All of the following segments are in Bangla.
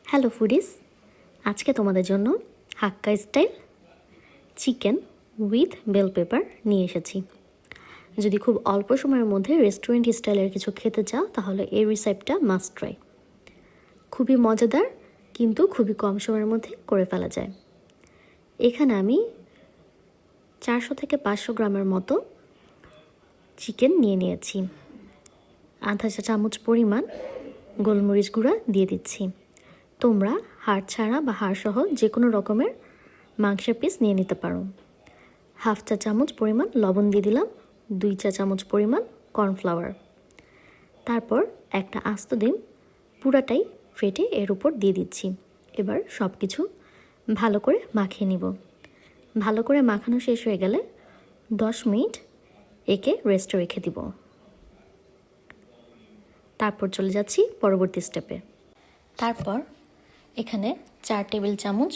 হ্যালো ফুডিস, আজকে তোমাদের জন্য Hakka style chicken with bell pepper নিয়ে এসেছি। যদি খুব অল্প সময়ের মধ্যে রেস্টুরেন্ট স্টাইলের কিছু খেতে চাও তাহলে এই রেসিপিটা মাস্ট ট্রাই। খুবই মজাদার, কিন্তু খুবই কম সময়ের মধ্যে করে ফেলা যায়। এখানে আমি 400 থেকে 500 গ্রামের মতো চিকেন নিয়ে নিয়েছি। আধা চা চামচ পরিমাণ গোলমরিচ গুঁড়া দিয়ে দিচ্ছি। তোমরা হাড় ছাড়া বা হাড় সহ যে কোনো রকমের মাংসের পিস নিয়ে নিতে পারো। হাফ চা চামচ পরিমাণ লবণ দিয়ে দিলাম, 2 চা চামচ পরিমাণ কর্নফ্লাওয়ার। তারপর একটা আস্ত ডিম পুরাটাই ফেটে এর উপর দিয়ে দিচ্ছি। এবার সব কিছু ভালো করে মাখিয়ে নিব। ভালো করে মাখানো শেষ হয়ে গেলে 10 মিনিট একে রেস্টে রেখে দিব। তারপর চলে যাচ্ছি পরবর্তী স্টেপে। তারপর এখানে 4 টেবিল চামচ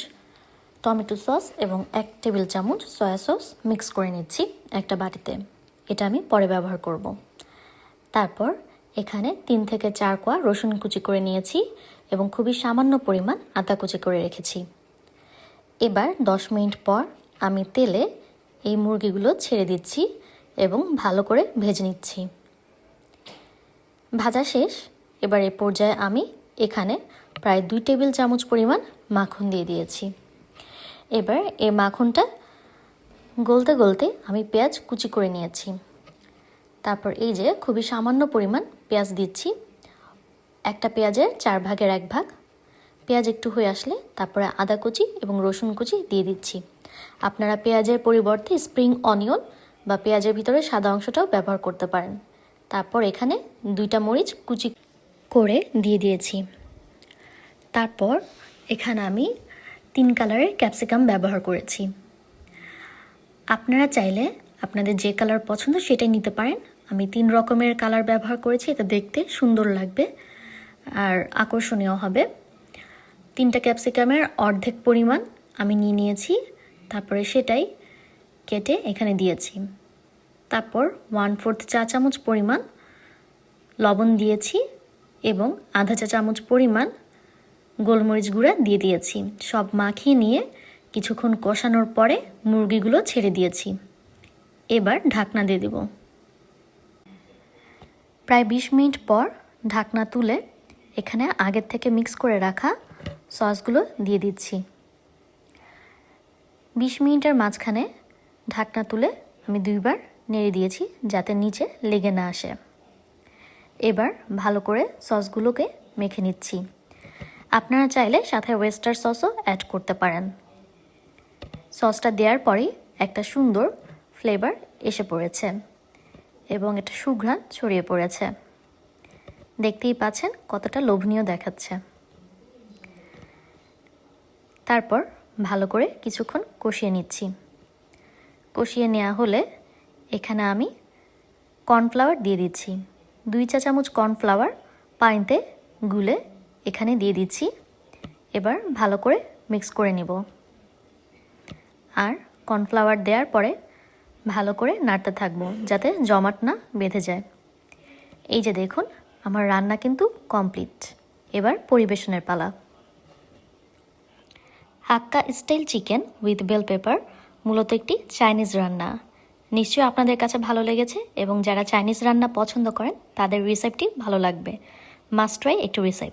টমেটো সস এবং 1 টেবিল চামচ সয়া সস মিক্স করে নিচ্ছি একটা বাটিতে। এটা আমি পরে ব্যবহার করব। তারপর এখানে 3 থেকে 4 কোয়া রসুন কুচি করে নিয়েছি এবং খুবই সামান্য পরিমাণ আদা কুচি করে রেখেছি। এবার 10 মিনিট পর আমি তেলে এই মুরগিগুলো ছেড়ে দিচ্ছি এবং ভালো করে ভেজে নিচ্ছি। ভাজা শেষ। এবার এই পর্যায়ে আমি এখানে প্রায় 2 টেবিল চামচ পরিমাণ মাখন দিয়ে দিয়েছি। এবার এই মাখনটা গলতে গলতে আমি পেঁয়াজ কুচি করে নিয়েছি। তারপর এই যে খুবই সামান্য পরিমাণ পেঁয়াজ দিচ্ছি, একটা পেঁয়াজের 4 ভাগের 1 ভাগ। পেঁয়াজ একটু হয়ে আসলে তারপরে আদা কুচি এবং রসুন কুচি দিয়ে দিচ্ছি। আপনারা পেঁয়াজের পরিবর্তে স্প্রিং অনিয়ন বা পেঁয়াজের ভিতরে সাদা অংশটাও ব্যবহার করতে পারেন। তারপর এখানে 2টা মরিচ কুচি করে দিয়ে দিয়েছি। তারপর এখানে আমি 3 কালারের ক্যাপসিকাম ব্যবহার করেছি। আপনারা চাইলে আপনাদের যে কালার পছন্দ সেটাই নিতে পারেন। আমি 3 রকমের কালার ব্যবহার করেছি, এটা দেখতে সুন্দর লাগবে আর আকর্ষণীয় হবে। 3টা ক্যাপসিকামের অর্ধেক পরিমাণ আমি নিয়ে নিয়েছি, তারপরে সেটাই কেটে এখানে দিয়েছি। তারপর 1/4 চা চামচ পরিমাণ লবণ দিয়েছি এবং আধা চা চামচ পরিমাণ গোলমরিচ গুঁড়া দিয়ে দিয়েছি। সব মাখিয়ে নিয়ে কিছুক্ষণ কষানোর পরে মুরগিগুলো ছেড়ে দিয়েছি। এবার ঢাকনা দিয়ে দেব। প্রায় 20 মিনিট পর ঢাকনা তুলে এখানে আগের থেকে মিক্স করে রাখা সসগুলো দিয়ে দিচ্ছি। 20 মিনিটের মাঝখানে ঢাকনা তুলে আমি 2 বার নেড়ে দিয়েছি যাতে নিচে লেগে না আসে। এবার ভালো করে সসগুলোকে মেখে নিচ্ছি। আপনারা চাইলে সাথে ওয়েস্টার সসও অ্যাড করতে পারেন। সসটা দেওয়ার পরেই একটা সুন্দর ফ্লেভার এসে পড়েছে এবং একটা সুঘ্রাণ ছড়িয়ে পড়েছে। দেখতেই পাচ্ছেন কতটা লোভনীয় দেখাচ্ছে। তারপর ভালো করে কিছুক্ষণ কষিয়ে নিচ্ছি। কষিয়ে নেওয়া হলে এখানে আমি কর্নফ্লাওয়ার দিয়ে দিচ্ছি। 2 চা চামচ কর্নফ্লাওয়ার পানিতে গুলে এখানে দিয়ে দিচ্ছি। এবার ভালো করে মিক্স করে নিব। আর কর্নফ্লাওয়ার দেওয়ার পরে ভালো করে নাড়তে থাকবো যাতে জমাট না বেঁধে যায়। এই যে দেখুন, আমার রান্না কিন্তু কমপ্লিট। এবার পরিবেশনের পালা। Hakka style chicken with bell pepper মূলত একটি চাইনিজ রান্না। নিশ্চয়ই আপনাদের কাছে ভালো লেগেছে এবং যারা চাইনিজ রান্না পছন্দ করেন তাদের রেসিপিটি ভালো লাগবে। মাস্ট ট্রাই একটু রেসিপি।